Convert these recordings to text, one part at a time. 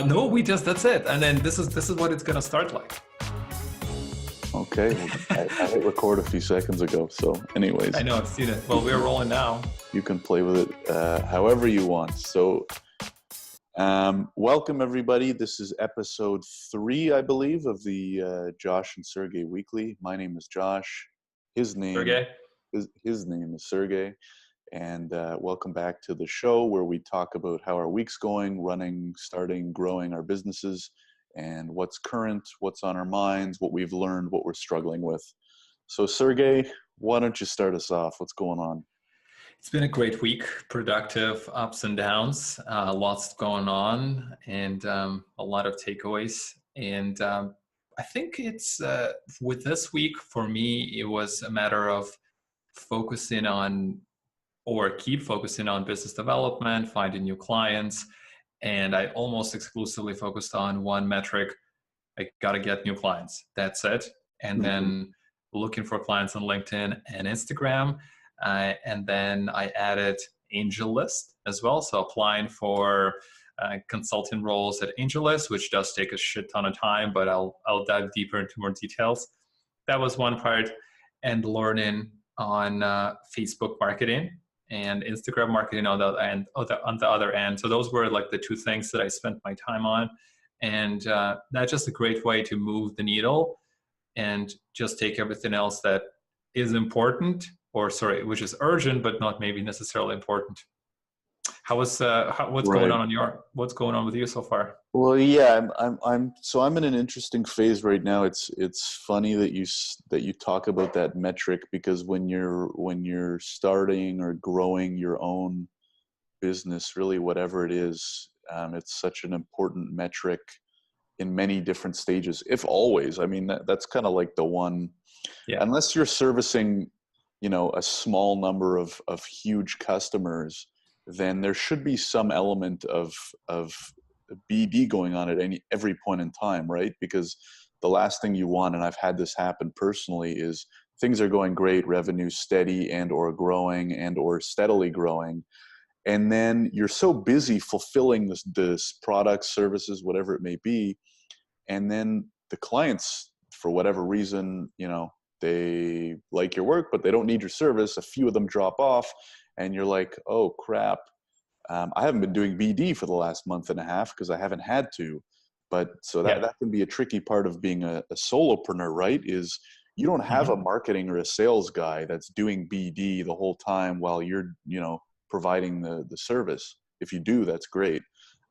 No, that's it. And then this is what it's going to start like. Okay, well, I hit record a few seconds ago. So anyways, I know, I've seen it. Well, we're rolling now. you can play with it however you want. So welcome everybody. This is episode 3, I believe, of the Josh and Sergey Weekly. My name is Josh. His name Sergey? His name is Sergey. And welcome back to the show where we talk about how our week's going, running, starting, growing our businesses, and what's current, what's on our minds, what we've learned, what we're struggling with. So Sergey, why don't you start us off? What's going on? It's been a great week, productive, ups and downs, lots going on, and a lot of takeaways. And I think it's, with this week, for me, it was a matter of focusing on, or keep focusing on business development, finding new clients. And I almost exclusively focused on one metric. I got to get new clients. That's it. And then looking for clients on LinkedIn and Instagram. And then I added Angel List as well. So applying for consulting roles at Angel List, which does take a shit ton of time, but I'll dive deeper into more details. That was one part. And learning on Facebook marketing and Instagram marketing on the other end. So those were like the two things that I spent my time on. And that's just a great way to move the needle and just take everything else that is important, which is urgent, but not maybe necessarily important. What's going on what's going on with you so far? Well, yeah, I'm in an interesting phase right now. It's funny that you talk about that metric, because when you're starting or growing your own business, really whatever it is, it's such an important metric in many different stages, if always. I mean, that's kind of like the one, unless you're servicing, a small number of huge customers, then there should be some element of BD going on at every point in time, right? Because the last thing you want, and I've had this happen personally, is things are going great, revenue steady and or growing and or steadily growing, and then you're so busy fulfilling this products, services, whatever it may be, and then the clients, for whatever reason, they like your work, but they don't need your service. A few of them drop off, and you're like, oh crap, I haven't been doing BD for the last month and a half because I haven't had to. But so that can be a tricky part of being a solopreneur, right? Is you don't have a marketing or a sales guy that's doing BD the whole time while you're, providing the service. If you do, that's great.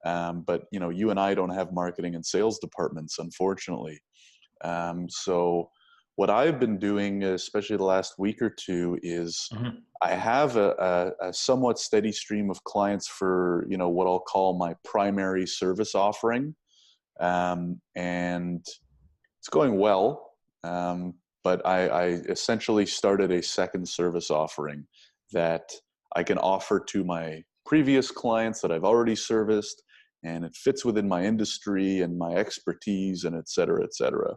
But you and I don't have marketing and sales departments, unfortunately. So what I've been doing, especially the last week or two, is I have a somewhat steady stream of clients for, what I'll call my primary service offering. And it's going well. But I essentially started a second service offering that I can offer to my previous clients that I've already serviced, and it fits within my industry and my expertise, and et cetera, et cetera.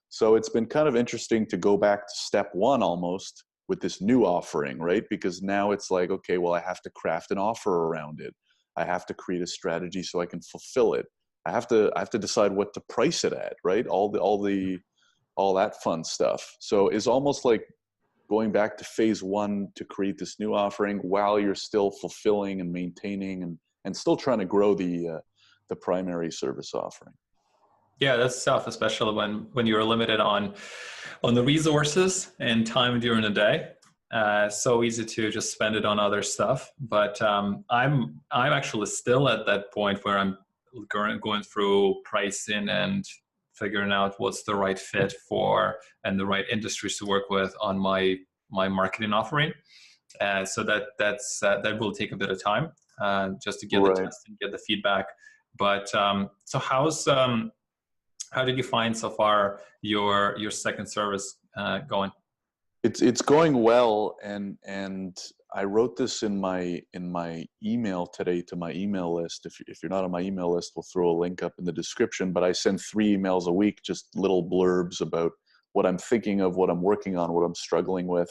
So it's been kind of interesting to go back to step one almost with this new offering, right? Because now it's like, okay, well, I have to craft an offer around it. I have to create a strategy so I can fulfill it. I have to decide what to price it at, right? All that fun stuff. So it's almost like going back to phase one to create this new offering while you're still fulfilling and maintaining and still trying to grow the primary service offering. Yeah, that's tough, especially when you're limited on the resources and time during the day. So easy to just spend it on other stuff. But I'm actually still at that point where I'm going through pricing and figuring out what's the right fit for and the right industries to work with on my marketing offering. So that will take a bit of time just to get the test and get the feedback. But so how did you find so far your second service going? It's going well, and I wrote this in my email today to my email list. If you're not on my email list, we'll throw a link up in the description. But I send 3 emails a week, just little blurbs about what I'm thinking of, what I'm working on, what I'm struggling with.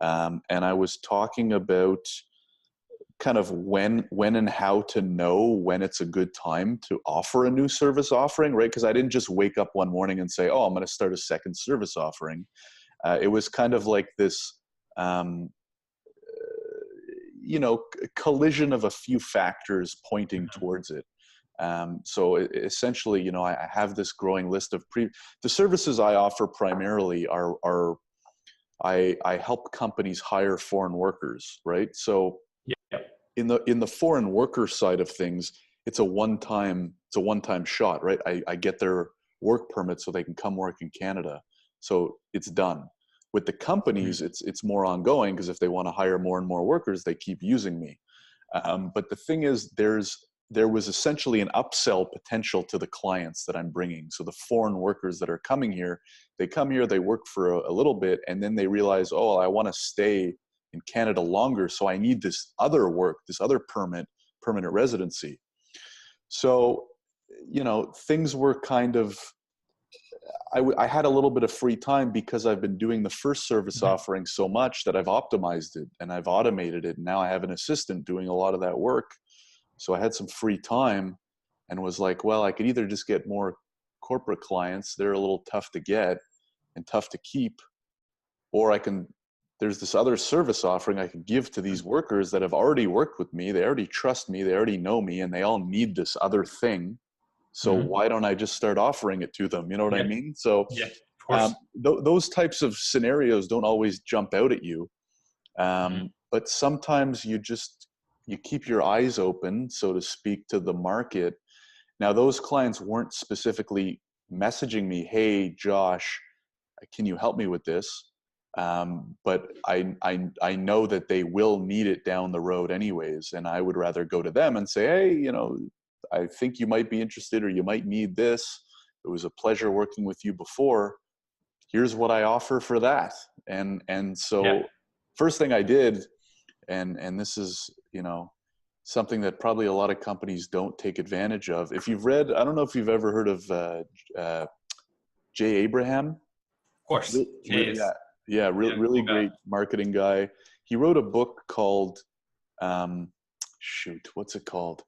And I was talking about kind of when and how to know when it's a good time to offer a new service offering, right? Because I didn't just wake up one morning and say, oh, I'm going to start a second service offering. It was kind of like this, collision of a few factors pointing towards it. So essentially, I have this growing list of the services I offer primarily are I help companies hire foreign workers, right? So Yeah. in the foreign worker side of things, it's a one-time shot, right? I get their work permit so they can come work in Canada. So it's done. With the companies, it's more ongoing, because if they want to hire more and more workers, they keep using me. But the thing is, there was essentially an upsell potential to the clients that I'm bringing. So the foreign workers that are coming here, they come here, they work for a little bit, and then they realize, oh, I want to stay in Canada longer, so I need this other work, this other permanent residency. So, things were kind of, I had a little bit of free time because I've been doing the first service offering so much that I've optimized it and I've automated it. And now I have an assistant doing a lot of that work. So I had some free time and was like, well, I could either just get more corporate clients. They're a little tough to get and tough to keep, or there's this other service offering I could give to these workers that have already worked with me. They already trust me. They already know me, and they all need this other thing. So why don't I just start offering it to them? You know what I mean? So of course. Those types of scenarios don't always jump out at you. But sometimes you keep your eyes open, so to speak, to the market. Now, those clients weren't specifically messaging me, hey, Josh, can you help me with this? But I know that they will need it down the road anyways. And I would rather go to them and say, hey, I think you might be interested, or you might need this. It was a pleasure working with you before. Here's what I offer for that. And so first thing I did, and this is, something that probably a lot of companies don't take advantage of. If you've read, I don't know if you've ever heard of Jay Abraham. Of course. Really great marketing guy. He wrote a book called, what's it called?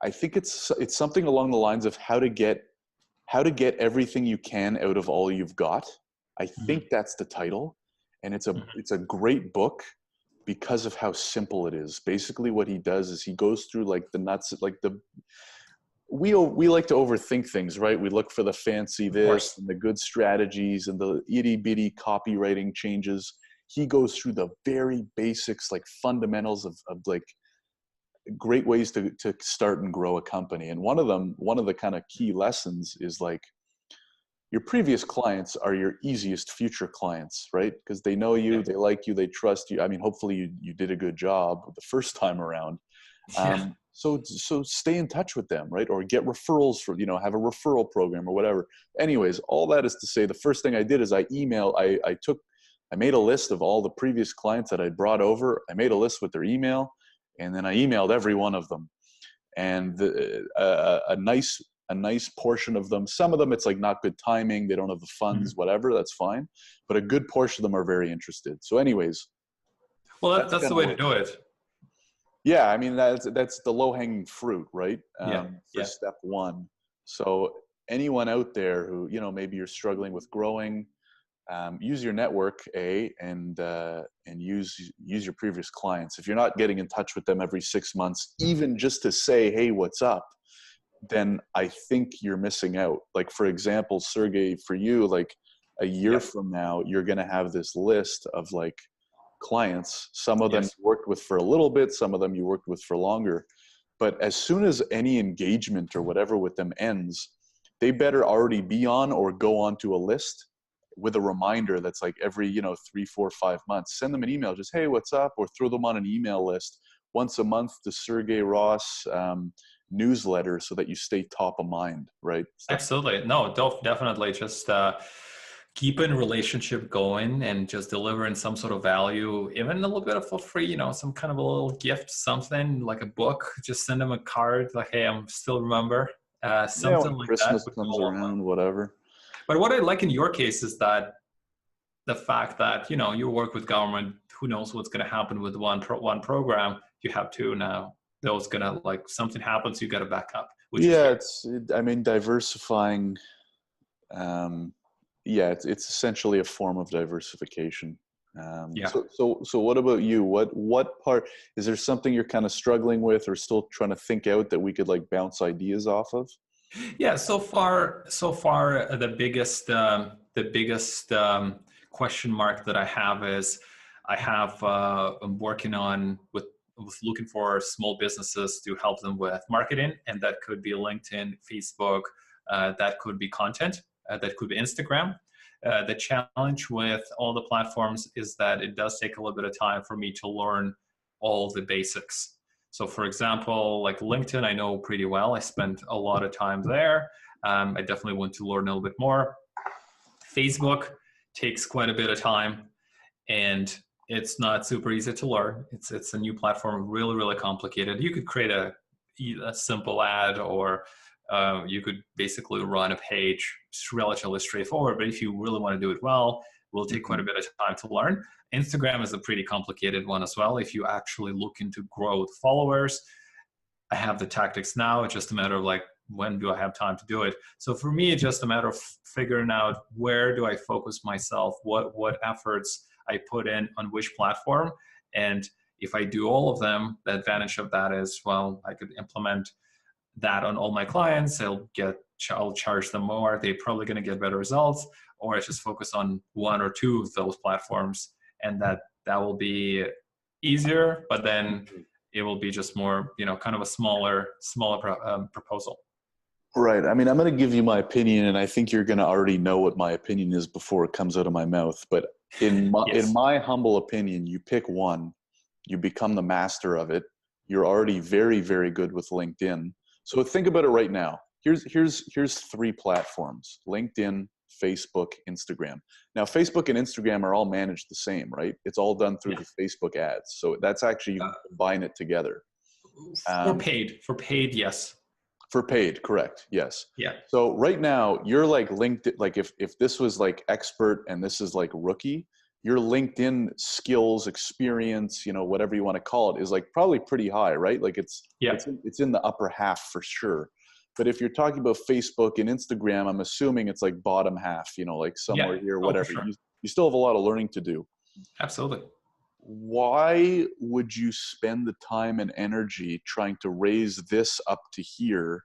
I think it's something along the lines of how to get everything you can out of all you've got. I think that's the title. And it's a great book because of how simple it is. Basically what he does is he goes through like the nuts, like we like to overthink things, right? We look for the fancy this and the good strategies and the itty bitty copywriting changes. He goes through the very basics, like fundamentals of like great ways to start and grow a company. And one of the kind of key lessons is like, your previous clients are your easiest future clients, right? Because they know you, they like you, they trust you. I mean, hopefully you did a good job the first time around. So stay in touch with them, right? Or get referrals have a referral program or whatever. Anyways, all that is to say, the first thing I did is I made a list of all the previous clients that I brought over. I made a list with their email, and then I emailed every one of them. And a nice portion of them, some of them it's like not good timing, they don't have the funds, whatever, that's fine. But a good portion of them are very interested. So anyways. Well, that's the way to do it. Yeah, I mean, that's the low-hanging fruit, right? For step one. So anyone out there who, maybe you're struggling with growing, use your network, and use your previous clients. If you're not getting in touch with them every 6 months, even just to say, hey, what's up, then I think you're missing out. Like, for example, Sergey, for you, like a year from now, you're going to have this list of like clients. Some of them you worked with for a little bit, some of them you worked with for longer. But as soon as any engagement or whatever with them ends, they better already be on or go onto a list with a reminder that's like every 3, 4, 5 months. Send them an email, just, hey, what's up? Or throw them on an email list once a month to Sergey Ross newsletter, so that you stay top of mind, right? Absolutely. No, definitely just keeping a relationship going and just delivering some sort of value, even a little bit of for free, some kind of a little gift, something like a book. Just send them a card like, hey, I'm still remember, something like Christmas that. comes around, whatever. But what I like in your case is that the fact that, you know, you work with government, who knows what's going to happen with one program. You have to now, those gonna, like, something happens, you got to back up, which is Yeah, great. I mean, diversifying. Yeah, it's essentially a form of diversification. Yeah. So what about you? What part, is there something you're kind of struggling with or still trying to think out that we could like bounce ideas off of? Yeah, so far, the biggest question mark that I have is, I'm working on with looking for small businesses to help them with marketing, and that could be LinkedIn, Facebook, that could be content, that could be Instagram. The challenge with all the platforms is that it does take a little bit of time for me to learn all the basics. So for example, like LinkedIn, I know pretty well. I spent a lot of time there. I definitely want to learn a little bit more. Facebook takes quite a bit of time, and it's not super easy to learn. It's a new platform, really, really complicated. You could create a simple ad, or you could basically run a page. It's relatively straightforward, but if you really want to do it well, it will take quite a bit of time to learn. Instagram is a pretty complicated one as well. If you actually looking to grow the followers, I have the tactics now. It's just a matter of like, when do I have time to do it? So for me, it's just a matter of figuring out, where do I focus myself, what efforts I put in on which platform. And if I do all of them, the advantage of that is, well, I could implement that on all my clients. I'll charge them more. They're probably going to get better results. Or I just focus on one or two of those platforms, and that will be easier. But then it will be just more, kind of a smaller proposal. Right. I mean, I'm going to give you my opinion, and I think you're going to already know what my opinion is before it comes out of my mouth. But in Yes. my humble opinion, you pick one, you become the master of it. You're already very, very good with LinkedIn. So think about it right now. Here's three platforms: LinkedIn, Facebook, Instagram. Now, Facebook and Instagram are all managed the same, right? It's all done through Yeah. the Facebook ads. So that's actually, you combine it together. For paid, yes. For paid, correct. Yes. Yeah. So right now you're like LinkedIn, like if this was like expert and this is like rookie, your LinkedIn skills, experience, whatever you want to call it, is like probably pretty high, right? Like Yeah. it's in the upper half for sure. But if you're talking about Facebook and Instagram, I'm assuming it's like bottom half, like somewhere Yeah. here, Oh, for whatever. sure. You still have a lot of learning to do. Absolutely. Why would you spend the time and energy trying to raise this up to here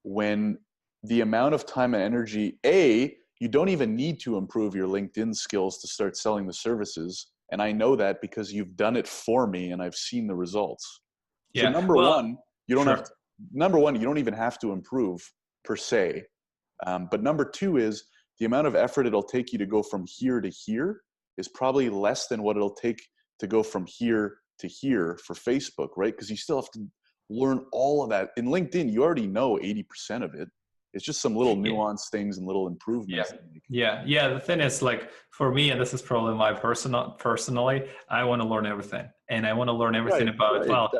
when the amount of time and energy, you don't even need to improve your LinkedIn skills to start selling the services? And I know that because you've done it for me and I've seen the results. So Yeah. Well, sure. number one, you don't even have to improve per se. But number two is, the amount of effort it'll take you to go from here to here is probably less than what it'll take to go from here to here for Facebook, right? Because you still have to learn all of that. In LinkedIn, you already know 80% of it. It's just some little Yeah. nuanced things and little Yeah. improvements. Yeah. The thing is, like, for me, and this is probably my personally, I want to learn everything, and I want to learn everything about, Right. well,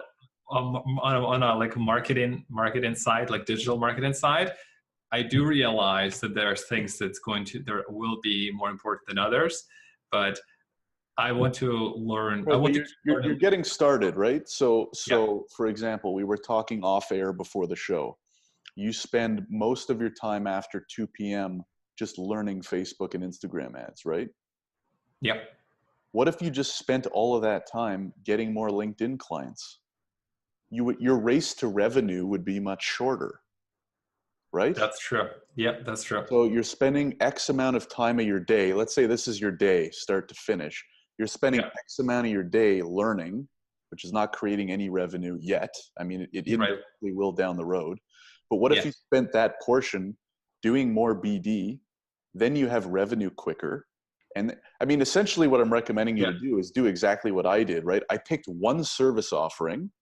on a like marketing side, like digital marketing side. I do realize that there's things there will be more important than others, but I want to learn. I Right, but want to you're learn. getting started, right? So Yeah. for example, we were talking off air before the show. You spend most of your time after 2 p.m. just learning Facebook and Instagram ads, right? Yeah. What if you just spent all of that time getting more LinkedIn clients? Your race to revenue would be much shorter, right? That's true. Yeah, that's true. So you're spending X amount of time of your day. Let's say this is your day, start to finish. You're spending Yeah. X amount of your day learning, which is not creating any revenue yet. I mean, it Right. indirectly will down the road. But what if Yeah. you spent that portion doing more BD? Then you have revenue quicker. And I mean, essentially what I'm recommending you Yeah. to do is do exactly what I did, right? I picked one service offering.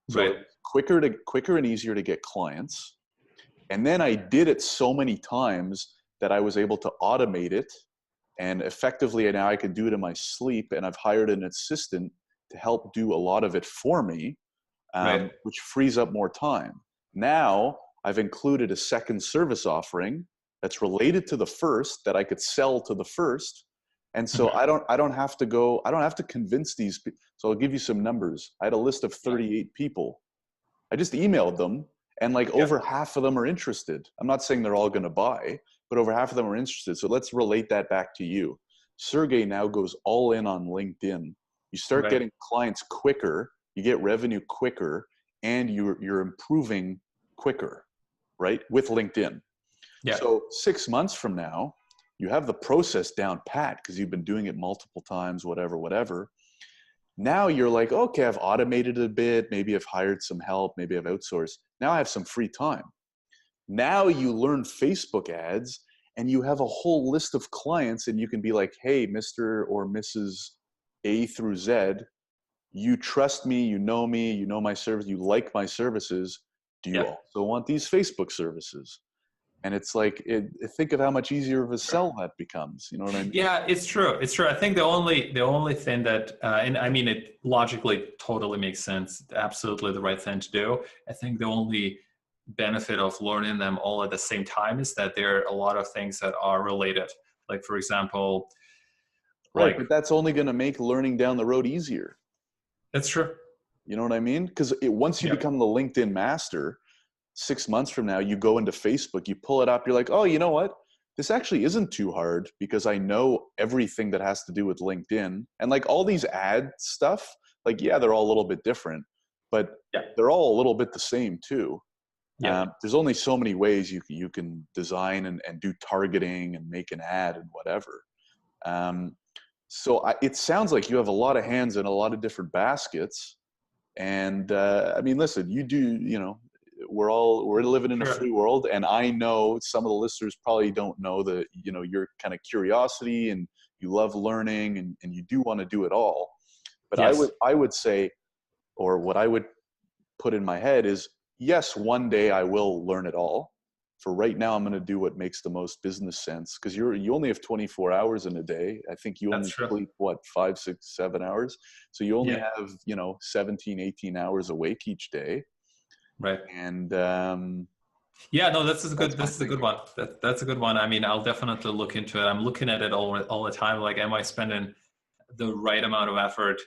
So Right. it's quicker and easier to get clients. And then I did it so many times that I was able to automate it. And effectively now I can do it in my sleep. And I've hired an assistant to help do a lot of it for me, Right. which frees up more time. Now I've included a second service offering that's related to the first that I could sell to the first. And so Mhm. I don't have to go, I don't have to convince these people. So I'll give you some numbers. I had a list of Yeah. 38 people. I just emailed them, and like Yeah. over half of them are interested. I'm not saying they're all going to buy, but over half of them are interested. So let's relate that back to you. Sergey now goes all in on LinkedIn. You start Right. getting clients quicker, you get revenue quicker, and you're improving quicker, right? With LinkedIn. Yeah. So 6 months from now, you have the process down pat because you've been doing it multiple times, whatever, whatever. Now you're like, okay, I've automated a bit. Maybe I've hired some help. Maybe I've outsourced. Now I have some free time. Now you learn Facebook ads and you have a whole list of clients, and you can be like, hey, Mr. or Mrs. A through Z, you trust me, you know my service, you like my services. Do you Yeah. also want these Facebook services? And it's like, think of how much easier of a Sure. sell that becomes. You know what I mean? Yeah, it's true. It's true. I think the only thing that, and I mean, it logically totally makes sense. Absolutely the right thing to do. I think the only benefit of learning them all at the same time is that there are a lot of things that are related. Like, for example, Right. like But that's only going to make learning down the road easier. that's true. You know what I mean? Because once you Yeah. become the LinkedIn master, 6 months from now, you go into Facebook, you pull it up, you're like, oh, you know what? This actually isn't too hard because I know everything that has to do with LinkedIn. And like all these ad stuff, like, yeah, they're all a little bit different, but Yeah. they're all a little bit the same too. Yeah. There's only so many ways you can design and do targeting and make an ad and whatever. Um, it sounds like you have a lot of hands in a lot of different baskets. And I mean, listen, you do, you know, we're living in a Sure. free world, and I know some of the listeners probably don't know that, you know, your kind of curiosity and you love learning, and you do want to do it all. But Yes. I would say, or what I would put in my head is, yes, one day I will learn it all. For right now, I'm going to do what makes the most business sense, because you only have 24 hours in a day. I think you That's only true. sleep what, 5, 6, 7 hours. So you only Yeah. have, you know, 17, 18 hours awake each day. Right. And Yeah, no, this is a that's good. my This is a good thinking. one. That's a good one. I mean, I'll definitely look into it. I'm looking at it all the time. Like, am I spending the right amount of effort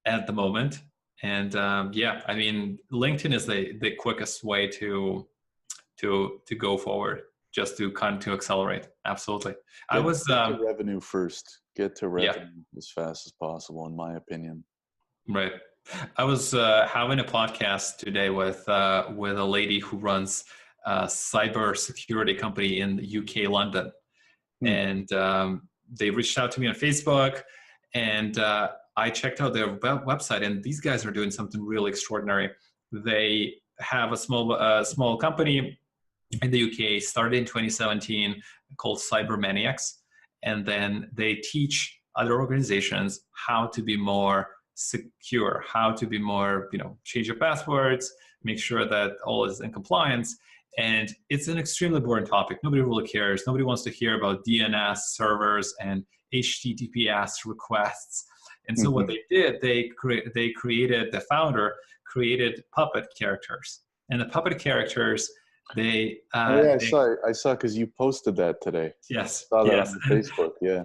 at the moment? And yeah, I mean, LinkedIn is the quickest way to go forward, just to kind of to accelerate. Absolutely. I was Get to revenue first. Get to yeah, revenue as fast as possible, in my opinion. right. I was having a podcast today with a lady who runs a cyber security company in the UK, London, Hmm. and they reached out to me on Facebook, and I checked out their website, and these guys are doing something really extraordinary. They have a small company in the UK, started in 2017, called Cybermaniacs, and then they teach other organizations how to be more secure, how to be more, change your passwords, make sure that all is in compliance. And it's an extremely boring topic. Nobody really cares. Nobody wants to hear about DNS servers and HTTPS requests. And so what Mm-hmm. they did, the founder created puppet characters. And the puppet characters, they Oh yeah, they I saw because you posted that today. yes, Saw that yes. on your Facebook. Yeah.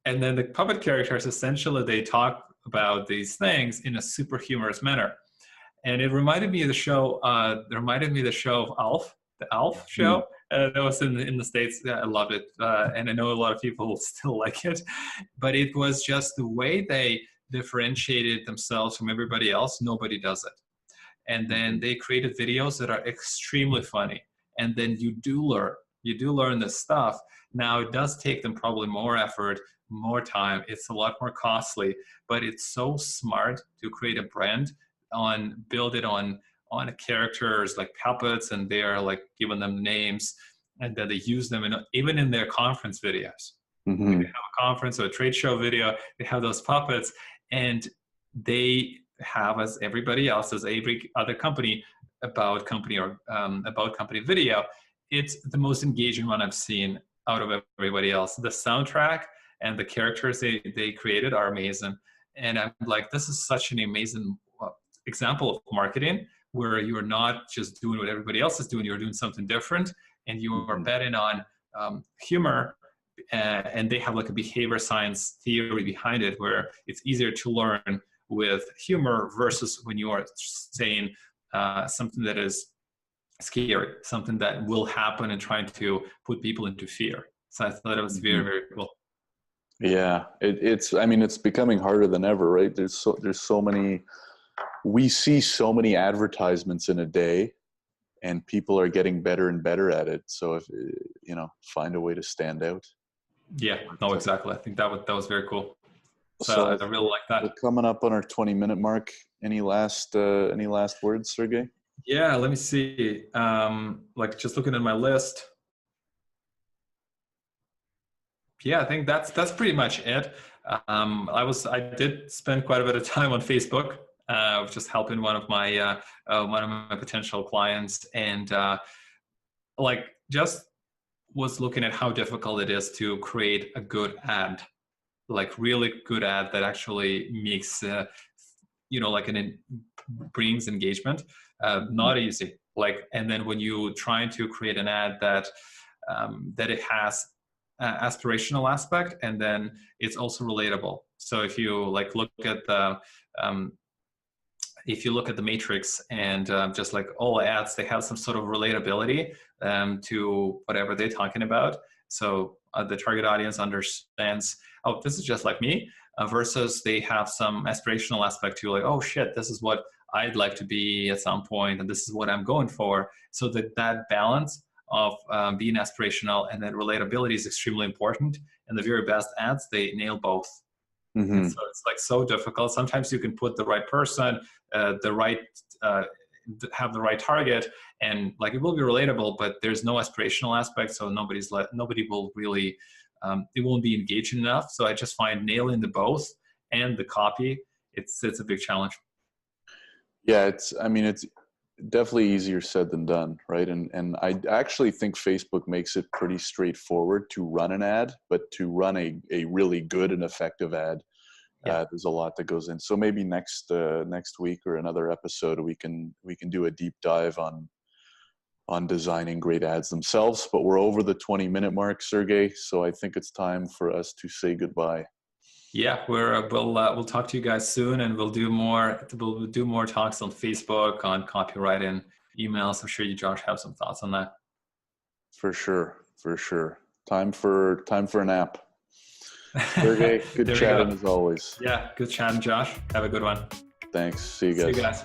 And then the puppet characters, essentially they talk about these things in a super humorous manner. And it reminded me of the show. The show of Alf, the Alf Hmm. show. That was in the States. Yeah, I loved it, and I know a lot of people still like it. But it was just the way they differentiated themselves from everybody else. Nobody does it. And then Hmm. they created videos that are extremely funny. And then you do learn this stuff. Now it does take them probably more effort, more time. It's a lot more costly, but it's so smart to create a brand build it on characters like puppets, and they are like giving them names, and then they use them even in their conference videos. Like they Hmm. have a conference or a trade show video, they have those puppets, and they have, as everybody else, as every other company, about company video. It's the most engaging one I've seen out of everybody else. The soundtrack and the characters they created are amazing. And I'm like, this is such an amazing example of marketing where you're not just doing what everybody else is doing, you're doing something different, and you are Hmm. betting on humor and they have like a behavior science theory behind it, where it's easier to learn with humor versus when you are saying something that is scary, something that will happen, and trying to put people into fear. So I thought it was very, very cool. Yeah, I mean, it's becoming harder than ever, right? There's so many, we see so many advertisements in a day, and people are getting better and better at it. So if, find a way to stand out. Yeah, no, exactly. I think that was very cool. So I really like that. We're coming up on our 20-minute mark. Any last words, Sergey? Yeah, let me see. Like just looking at my list. Yeah, I think that's pretty much it. I did spend quite a bit of time on Facebook, just helping one of my potential clients, and like just was looking at how difficult it is to create a good ad, like really good ad that actually makes brings engagement. Not easy. Like, and then when you trying to create an ad that it has aspirational aspect, and then it's also relatable. So if you like look at the matrix, and just like all ads, they have some sort of relatability to whatever they're talking about. So the target audience understands, oh, this is just like me, versus they have some aspirational aspect to, like, oh shit, this is what I'd like to be at some point, and this is what I'm going for. So that balance of being aspirational and then relatability is extremely important. And the very best ads, they nail both. Mm-hmm. And so it's like so difficult. Sometimes you can put the right person, have the right target, and like it will be relatable, but there's no aspirational aspect. So nobody will really, it won't be engaging enough. So I just find nailing the both and the copy, it's a big challenge. Yeah, it's definitely easier said than done, right? And I actually think Facebook makes it pretty straightforward to run an ad, but to run a really good and effective ad, there's a lot that goes in. So maybe next week or another episode, we can do a deep dive on designing great ads themselves. But we're over the 20-minute mark, Sergey, so I think it's time for us to say goodbye. Yeah, we'll talk to you guys soon, and we'll do more talks on Facebook on copywriting, emails. I'm sure you, Josh, have some thoughts on that. For sure. Time for a nap. Sergey, good chatting as always. Yeah, good chatting, Josh. Have a good one. Thanks. See you guys.